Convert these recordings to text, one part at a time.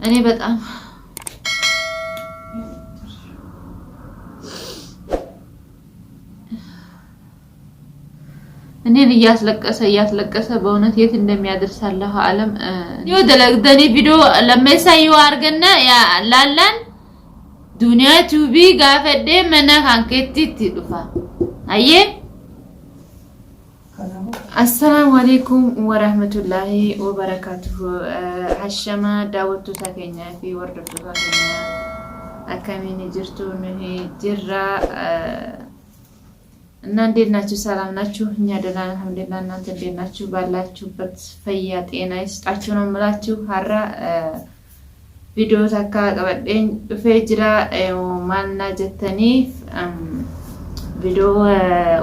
أنا بتأم أنا نياس لك بونت يت إنما يدرس الله عالم يودلك دني فيديو لما يسايو أرجعنا يا لالن دنيا تبي قافة ده منا كان كتير تدفع أيه السلام عليكم ورحمة الله وبركاته عشما دعوتو ساكنة في وردتو ساكنة أكمل جرتو نهي جرا نندير ناتشو سلام ناتشو نيادنا الحمد لله نندير ناتشو بالاتشو بس فيات إنايس أشونا ملاتشو هرا فيديو تكا قبلين فيجرا ومالنا جتني فيديو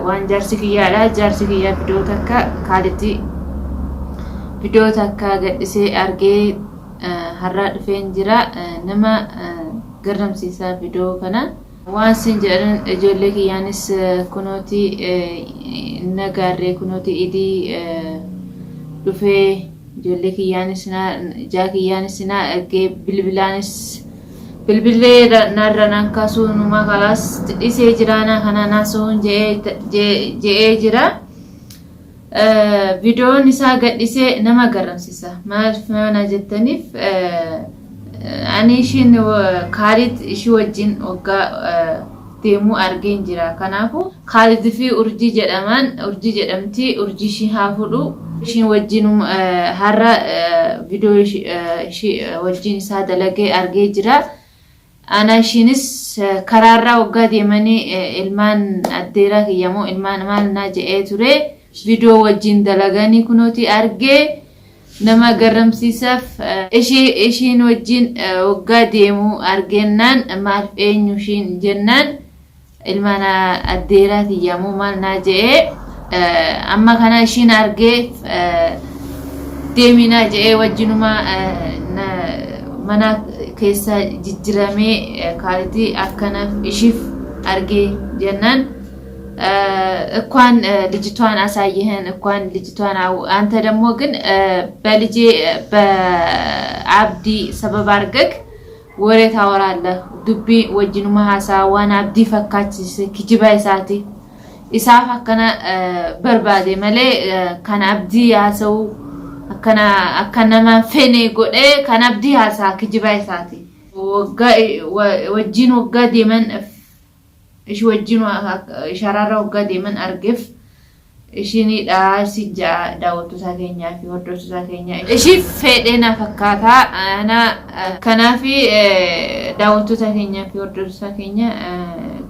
وان جارسكيا لا جارسكيا فيديو تكا كالتي فيديو تكا قدسي أرجي هرا فينجرا نما قرم سيسا فيديو كنا وان سنجرن جولك يانس كنوتي نغاري كنوتي إدي دفي جولك يانسنا جاكي يانسنا أرجي بالبلي نارنا كاسو نما خلاص إسي جرانا خنا ناسون جي جرا فيديو نسا قد إسي نما قرم سيسا ما فانا جتنيف أني شين خالد إشي وجين وقا تيمو أرجين جرا كنافو خالد في أرجي جدامتي أرجي شي هافلو شين وجين هرا فيديو شي وجين سادة لقي أرجي جرا أنا شينس كرارة وقا ديماني إلمان أديرا كيامو إلمان مال ناجئة توري فيديو وجين دلغاني كنوتي أرجي نما قرم سيسف إشين وجين وقا ديمو أرجينان معرف إينيو شين جنان إلمان أديرا كيامو مال ناجئة أما كان إشين أرجي ديمي ناجئة وجينو ما mana keessa jijjiramee kaaliti akkana ishif argee jennan እኳን ልጅቷን አሳየህን እኳን ልጅቷን አንተ ደግሞ ግን በልጄ በአብዲ ሰበብ አርገክ ወሬ ታወራለህ ዱቢ ወጅኑ ማሐሳ ዋና አብዲ ፈካች ክጅባይ ሳቲ ኢሳፍ አከና በርባዴ መለ ካን አብዲ ያሰው akkana man fene godhe kan abdi hasa kijibay saati wajjin wagga deeman ishi wajjin sharara wagga deeman argef ishini sija daawwatu saakenya fi hordoftu saakenya ishi fedhena fakkaata ana kanafi daawwatu saakenya fi hordoftu saakenya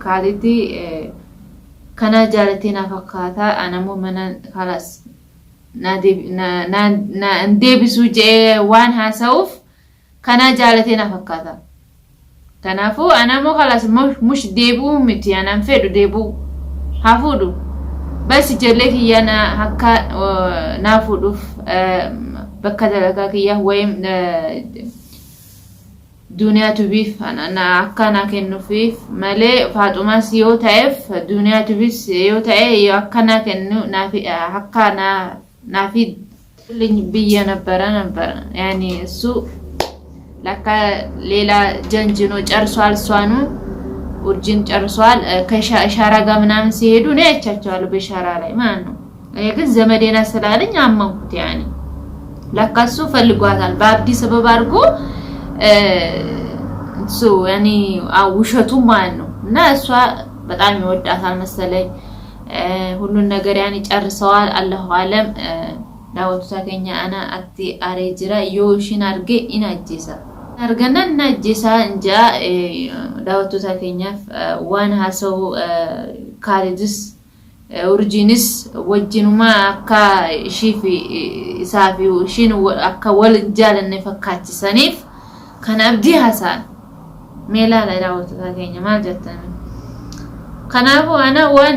kaaliti kana jaalatina fakkaata anamo mana khalas na ndeebisu jee waan haasa'uuf kana jaalatena fakkaata kanaafuu anamo khalas mush deebuu miti anam fedhu deebuu hafuudhu bas ijoollee kiyyana akka naafuudhuuf bakka dalagaa kiyya wayim duniyaa tubiif akka na kennuufiif malee faaxumaas yoo ta'eef duniyaa tubiis yoo ta'e akka na kennu akka نافي اللي بيا نبرة يعني السوق لك ليلة جنجنو جرسوال سوانو ورجين جرسوال كإشارة قامنا من سيدو نيتشالو بإشارة علي ما أنه لكن زمدينا سلالين عمّوت يعني لك السوق فالقوات الباب دي سبب أرجو سو يعني وشتو ما أنه ناسوا بتعلم يود أثال مسألة ሁሉን ነገር ያኒ ጨርሰዋል አላሁ አለም ዳወቱ ሳከኛ አና አክቲ አሬጅራ ዮሽን አርጌ ኢናጄሳ አርገና እናጄሳ እንጃ ዳወቱ ሳከኛ ዋን ሀሰው ካሊድስ ኦሪጂንስ ወጅኑማ አካ ሺፊ ኢሳፊው ሽን አካ ወልጃለነ ፈካች ሰኒፍ ከና አብዲ ሀሳን ሜላ ዳወቱ ሳከኛ ማልጀተነ ከናቡ አና ዋን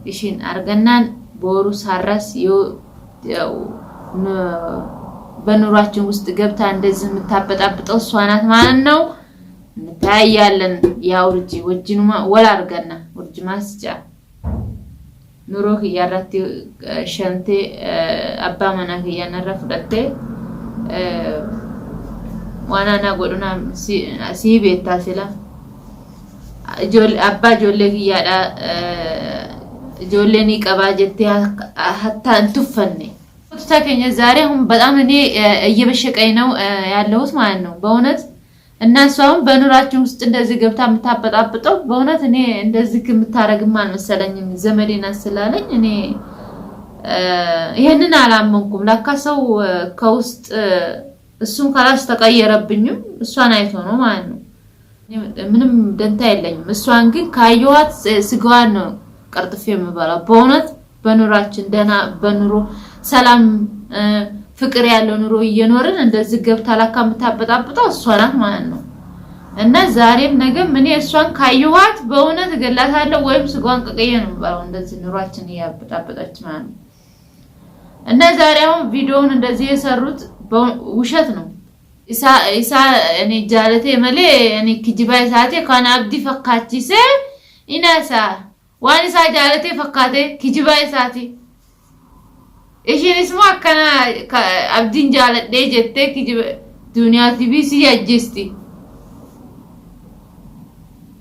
إشين أرجنان بورس هرس يو بنوراتهم مستجبت عند زم تابت أبت أصوانات معنا نتايالن يا ورجي وجنوما ولا أرجنا ورجي ما سجى نروح يارتي شنتي أبا منا هي نرفضته وانا انا قولنا سيبي التاسلة أبا جولي يا جولني كباجتي حتى انتفني تاكين يزاريهم بدأمني يبشك أينو يعلوس ما إنه بونت الناس هم بنوراتهم استندزي قبتها متابط أبطو بونت إني اندزي كمتارق مال مثلا من زمرين السلالين إني يهننا على منكم لا كسو كوست السوم خلاص تغير بنيو السوان ايتونو ما إنه ምንም ደንታ የለኝም እሷን ግን ካዩዋት ስጋዋን ነው ቀርጥፌ የምበላው በእውነት በኑራችን ደና በኑሮ ሰላም ፍቅር ያለው ኑሮ እየኖርን እንደዚህ ገብታ ላካምታበጣብጣው እሷ ናት ማለት ነው እና ዛሬም ነገም እኔ እሷን ካዩዋት በእውነት ገላታለሁ ወይም ስጋዋን ቀቀየ ነው የምበላው እንደዚህ ኑራችን ያበጣበጣች ማለት ነው እና ዛሬ አሁን ቪዲዮውን እንደዚህ የሰሩት ውሸት ነው إسا يعني جالته ملي يعني كجباي ساتي كان أبدي فكاتي سه إناسا وان إسا جالته فكاته كجباي ساتي إيش اسمه كنا أبدين جالت ده جته كجب دنيا تبي سي أجستي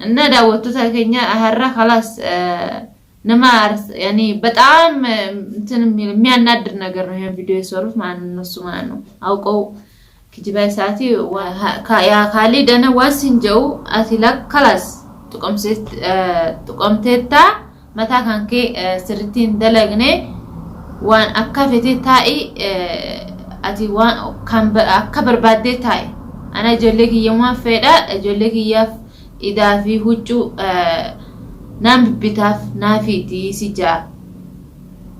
إننا داوتو تاكينيا أهرّا خلاص نما يعني بتأم تنمي ميان نادر نجرنا هي فيديو صورف مع الناس معنا أو كو كجباي ساتي يا خالد أنا واسنجو أثلك خلاص تقمتتا متى كان كي سرتين دلقني وان أكفتي تاي أتي وان كم أكبر بعد تاي أنا جلك يوم فدا جلك ياف إذا في هجو نام بتاف نافيتي سجا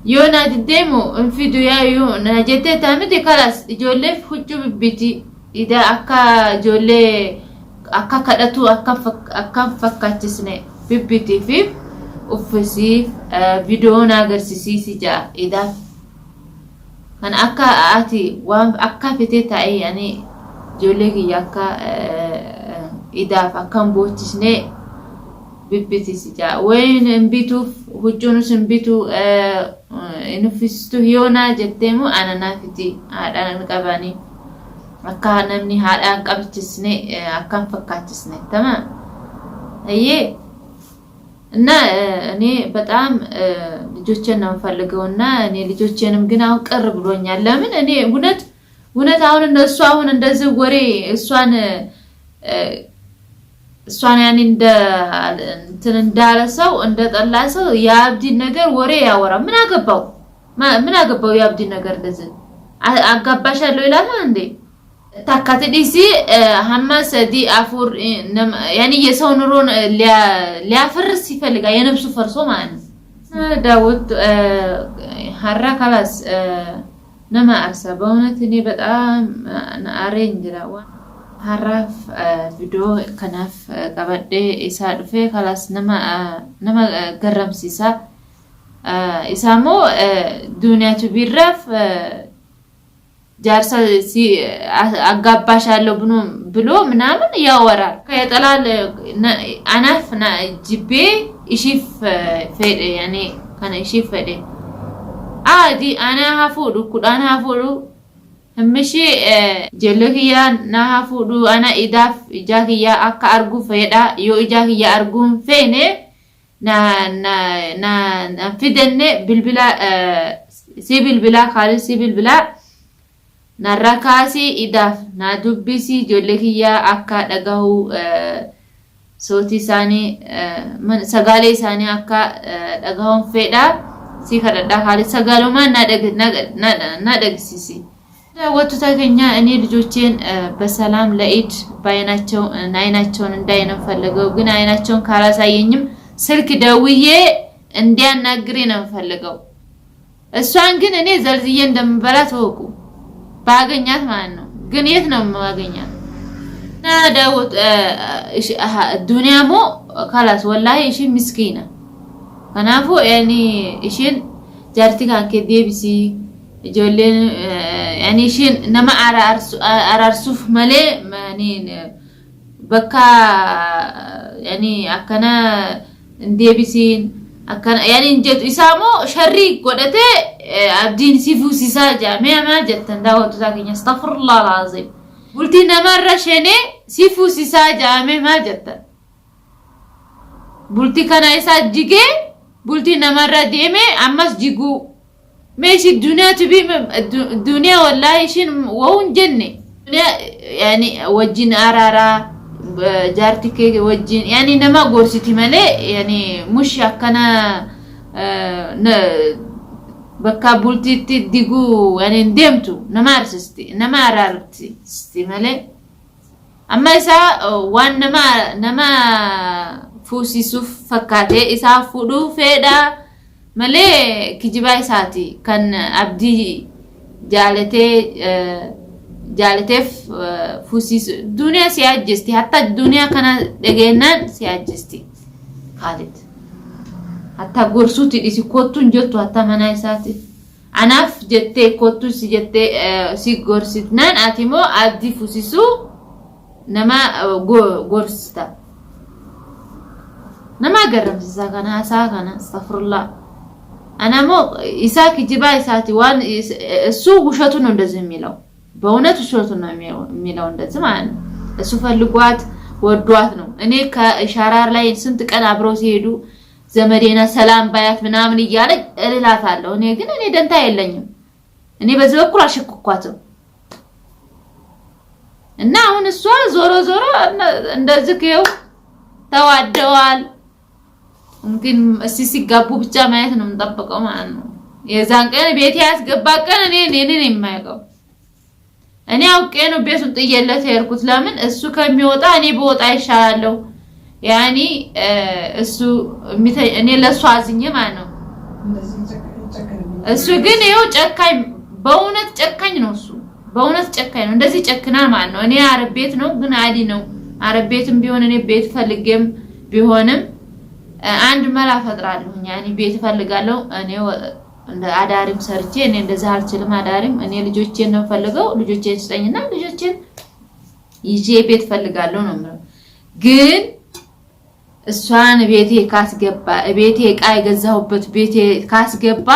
يونا ديمو انفيدو يا يو نجتة تامدي خلاص جولي فوجو بيتي إذا أكا جولي أكا كدتو أكا فكاتسني بيتي في أوفسي فيديو ناقر سيسي جا إذا كان أكا آتي وان أكا فتي تاي يعني جولي ياكا إذا فكان بوتشني بيتي سجا وين انبيتو هجونس انبيتو نفستو هيونا جتمو أنا نافتي أنا نقباني أكان نمني هذا قبتسني أكان فكاتسني تمام هي እና እኔ በጣም ልጆቼን ነው ፈልገውና እኔ ልጆቼንም ግን አሁን ቅር ብሎኛል ለምን እኔ እውነት አሁን እነሱ አሁን እንደዚህ ወሬ እሷን ያኔ እንደ እንትን እንዳለ ሰው እንደ ጠላ ሰው ያብዲ ነገር ወሬ ያወራ ምን አገባው ያብዲ ነገር እንደዚህ አጋባሻለሁ ይላል እንዴ ታካተዲሲ ሐማስ ዲ አፉር ያኔ የሰው ኑሮን ሊያፈርስ ይፈልጋል የነፍሱ ፈርሶ ማለት ነው ዳውት ሐራ خلاص ነማ አርሰበውነት እኔ በጣም አሬንጅራዋ haraf video kanaf qabadde isa dhufe khalas nama garamsisa isamo duniyatu birraf ጃርሳ ሲ አጋባሻለሁ ብሎ ምናምን ያወራል ከየጠላል አናፍና ጅቤ ይሽፍ ፈደ ያኔ ካና ይሽፍ ፈደ አዲ አና ሀፉዱ ኩዳና ሀፉዱ همشي جلوكيا نهافودو أنا إداف إجاكيا أكا أرجو فيدا يو إجاكيا أرجون فينه نا فيدنة بالبلا سي بالبلا خالص سي بالبلا نركاسي إداف ندوبسي جلوكيا أكا دعاه صوتي ساني من سجالي ساني أكا دعاهم فيدا سي كذا خالص سجالو ما ندق سيسي ወጡ ታገኛ እኔ ልጆቼን በሰላም ለኢድ አይናቸውን እንዳይነው ፈልገው ግን አይናቸውን ካላሳየኝም ስልክ ደውዬ እንዲያናግሬ ነው ፈልገው እሷን ግን እኔ ዘልዝዬ እንደምበላት ወቁ ባገኛት ማለት ነው ግን የት ነው ማገኛት ዳውት ዱንያሞ خلاص والله እሺ ምስኪና ከናፉ ያኒ እሺን ጃርቲ ካንከ ዲቢሲ جولين يعني شين نما أرسوف ملء يعني بكا يعني أكنا ندي بسين أكنا يعني نجت إسامو شريك قدته عبدين سيفو سيساجا ما جت نداو تلاقي استغفر الله العظيم bultii namarra shenee si fuusisaa jaame maal jettan bultii kana isaa jigee bultii namarra deeme ammas jiguu meeshi duniyaa tubii duniyaa wallahi ishin wawun jenne yani wajjin araara jaartii kee wajjin yani nama gorsiti malee yani mush akkana bakka bultiitti diguu yani deemtu nama arsisti nama araarti malee amma isaa waan nama fuusisuuf fakkaatee isaa fudhuu fedha malee kijibaa isaati kan abdii jaalateef fuusisu duniyaa si ajjesti hatta duniyaa kana dhageennan si ajjesti Khalid hatta gorsuuti dhisi kottuun jettu hatta mana isaati anaaf jettee kottu si jettee si gorsitnaan ati immoo abdii fuusisu nama gorsita nama garamsiisa kana hasaa kana astaghfirullah ana mo isa kijibaa isaati waan እሱ ውሸቱ ነው እንደዚህ የሚለው በእውነት ውሸቱ ነው የሚለው እንደዚህ ማለት ነው እሱ ፈልጓት ወዷት ነው እኔ ከኢሻራር ላይ ስንት ቀን አብረው ሲሄዱ ዘመዴና ሰላም ባያት ምናምን ይያለ እላታለሁ እኔ ደንታ የለኝም እኔ በዚህ በኩል አሽኩኳትም እና አሁን እሷ ዞሮ እንደዚህ ከው ተዋደዋል እንግዲህ ሲጋቡ ብቻ ማየት ነው የምንጠብቀው ማለት ነው የዛን ቀን ቤት ያስገባ ቀን እኔ የማያውቀው እኔ አውቄ ነው ቤቱን ጥየለት ያርኩት ለምን እሱ ከሚወጣ እኔ በወጣ ይሻላልው ያኒ እሱ እኔ ለሱ አዝኜ ማለት ነው እሱ ግን ይኸው ጨካኝ በእውነት ጨካኝ ነው እሱ በእውነት ጨካኝ ነው እንደዚህ ጨክና ማለት ነው እኔ አረብ ቤት ነው ግን አዲ ነው አረብ ቤትም ቢሆን እኔ ቤት ፈልጌም ቢሆንም አንድ መላ ፈጥራለሁ ያኒ ቤት ፈልጋለሁ እኔ እንደ አዳሪም ሰርቼ እኔ እንደዛ አልችልም አዳሪም እኔ ልጆቼን ነው ፈልገው ልጆቼን ስጠኝና ልጆቼን ይዤ ቤት ፈልጋለሁ ነው ማለት ግን እሷን ቤቴ ካስገባ ቤቴ ዕቃ የገዛሁበት ቤቴ ካስገባ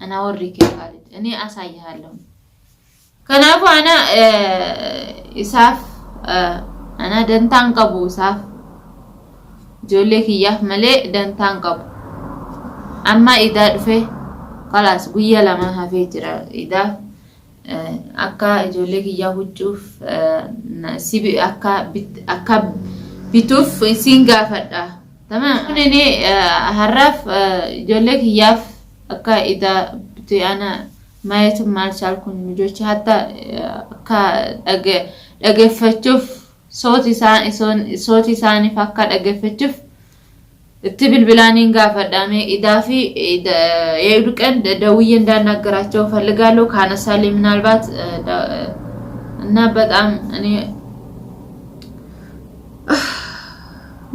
እና ወሪከ ማለት እኔ አሳይሃለሁ ከናፉ አና ኢሳፍ አና ደንታን ቀቡ ኢሳፍ ጆሌክ ያፍ መለ ደንታን ቀቡ አማ ኢዳድፈ خلاص ጉያ ለማ ሀፌ ጅራ ኢዳ አካ ጆሌክ ያው ሁጩፍ ሲቢ አካ ቢቱፍ ሲንጋ ፈዳ تمام እኔ ሐራፍ ጆሌክ ያፍ አካ ኢዳ ቢያና ማየት ማልቻልኩኝ ልጆች ሀታ አካ ደገፈችፍ ሶቲ ሳኒ ፈካ ደገፈችፍ እትብል ብላኒንጋ ፈዳሜ ኢዳፊ የዱቀን ደውዬ እንዳናገራቸው ፈልጋለሁ ካነሳለኝ ምናልባት እና በጣም እኔ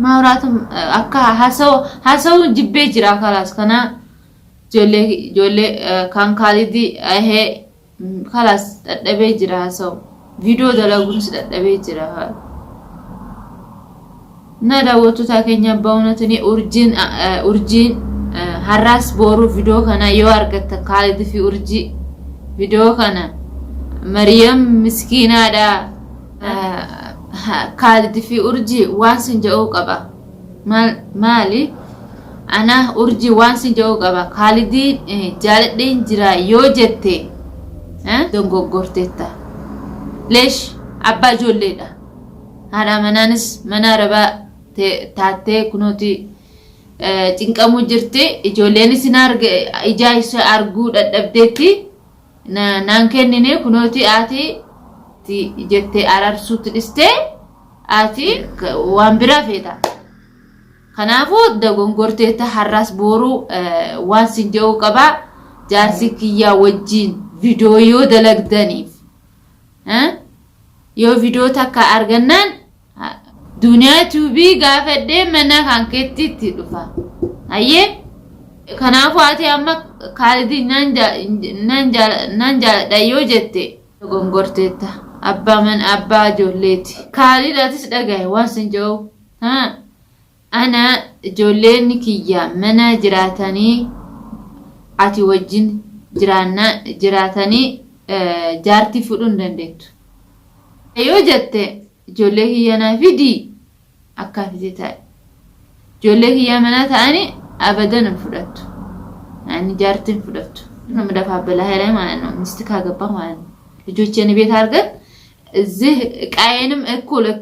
ማውራትም አካ ሀሰው ጅቤ ጅራ خلاص ከና ጆሌ ካንካሊዲ አሄ خلاص ተደበ ጅራ ሀሰው ቪዲዮ ደላጉን ተደበ ጅራ ነዳወቱ ታከኛ በእውነት እኔ ኡርጂን ሐራስ ቦሩ ቪዲዮ ከና ይዋርገተ ካሊድ ፊ ኡርጂ ቪዲዮ ከና መርየም ምስኪና ዳ ካሊድ ፊ ኡርጂ ዋንስን ጀው ቀባ ማሊ አና ኡርጂ ዋንስን ጀው ቀባ ካሊድ ጃለደን ጅራ ዮጀቴ ደንጎጎርቴታ ለሽ አባ ጆሌዳ ሀዳ መናንስ መናረባ ታቴ ኩኖቲ ጭንቀሙ ጅርቴ ኢጆሌን ሲናርገ ኢጃይስ አርጉ ደደብዴቲ ናንከንኔ ኩኖቲ አቲ ቲ ጀቴ አራርሱት ድስቴ አቲ ዋንብራ ፌታ ከናፉ ደጎንጎርቴታ ሐራስ ቦሩ ዋንሲንጀው ቀባ ጃርሲክያ ወጂን ቪዲዮ ደለግደኒፍ ዮ ቪዲዮ ታካ አርገናን ዱንያ ቱቢ ጋፈደ መና ካንከቲ ትዱፋ አየ ከናፉ አቲ አማ ካሊዲ ናንጃ ዳዮ ጀቴ ጎንጎርቴታ አባ መን አባ ጆሌቲ ካሊዳትስ ደጋይ ዋንስንጀው አና ጆሌኒ ኪያ መና ጅራታኒ አቲ ወጅን ጅራና ጅራታኒ ጃርቲ ፍዱ እንደንዴቱ yoo jette ijoollee kiyyanaa fidi akkaafite taa'e ijoollee kiyyaa manaa ta'anii abadan hin fudhattu ani jaartiin fudhattu nama dafa balaayee ማለት ነው ሚስት ካገባ ማለት ነው ልጆቼን ቤት አርገን እዚህ ቃየንም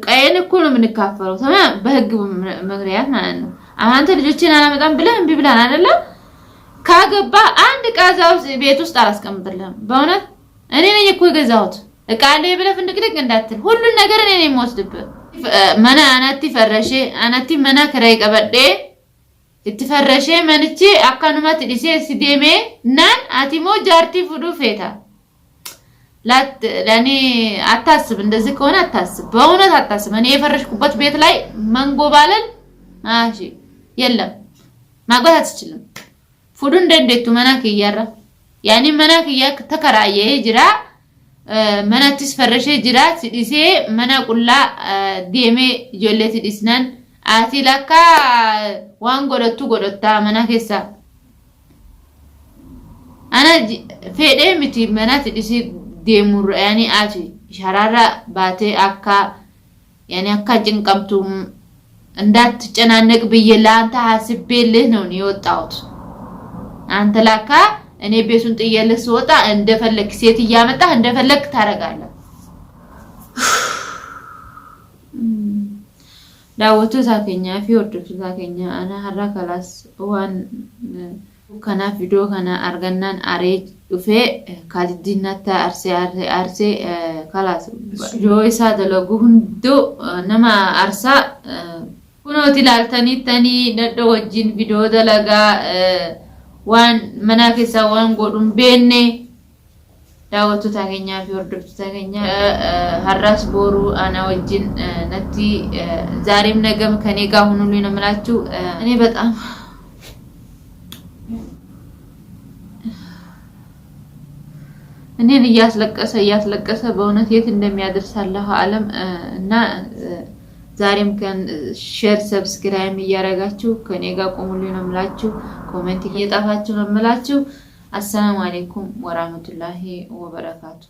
ቃየን እኩል ነው የምንካፈለው ተማም በህግ ምክንያት ማለት ነው አንተ ልጆቼን አላመጣም ብለህ እምቢ ብላን አይደለ ካገባ አንድ ቃዛው ቤት ውስጥ አላስቀምጥልህም በእውነት እኔ ነኝ እኮ የገዛሁት ቃሌ ብለህ ፍንድቅድቅ እንዳትል ሁሉን ነገር እኔ ነኝ የምወስድብህ መና አናቲ መና ከራይ ቀበዴ ittifarrashe manichi akkanumatti dise sideme nan atimo jarti fudu feta ለኔ አታስብ እንደዚህ ከሆነ አታስብ በእውነት አታስብ እኔ የፈረሽኩበት ቤት ላይ መንጎባለል አሺ የለም ማግባት አትችልም ፉዱ እንደንደቱ መናክ ይያራ ያኒ መናክ ይያክ ተከራየ ጅራ መናትስ ፈረሸ ጅራ ሲዲሴ መናቁላ ዲሜ ጆሌት ዲስናን አቲላካ ዋን ጎደታ መናከሳ አና ፌዴ ሚቲ መናት ዲሲ ዴሙር ያኒ አቲ ሸራራ ባቴ አካ ያኒ አካ ጭንቀምቱ እንዳትጨናነቅ በየላንታ ሐስቤልህ ነው የወጣሁት አንተ ላካ እኔ ቤቱን ጥየልህ ስወጣ እንደፈለክ ሴት ያመጣህ እንደፈለክ ታረጋለህ ዳወቱ ሳከኛ ፊወርዱ ሳከኛ አና ሀራ ካላስ ዋን ከና ቪዲዮ ከና አርገናን አሬጅ ዱፌ ካልዲናታ አርሴ ካላስ ጆይሳ ደለጉ ሁንዱ ነማ አርሳ ኩኖቲ ላልተኒ ተኒ ደዶ ወጂን ቪዲዮ ደለጋ ዋን መናከሳ ዋን ጎዱም ቤኔ ዳወቱ ታገኛ ፊወርዱ ታገኛ ሀራስ ቦሩ አና ወጂን ነቲ ዛሬም ነገም ከኔ ጋር ሁኑልኝ ነው የምላችሁ እኔ በጣም እኔን እያስለቀሰ በእውነት የት እንደሚያደርስ አላህ አለም እና ዛሬም ከን ሼር ሰብስክራይብ እያረጋችሁ ከኔ ጋር ቆሙልኝ ነው የምላችሁ ኮሜንት እየጣፋችሁ ነው የምላችሁ አሰላሙ አለይኩም ወራህመቱላሂ ወበረካቱ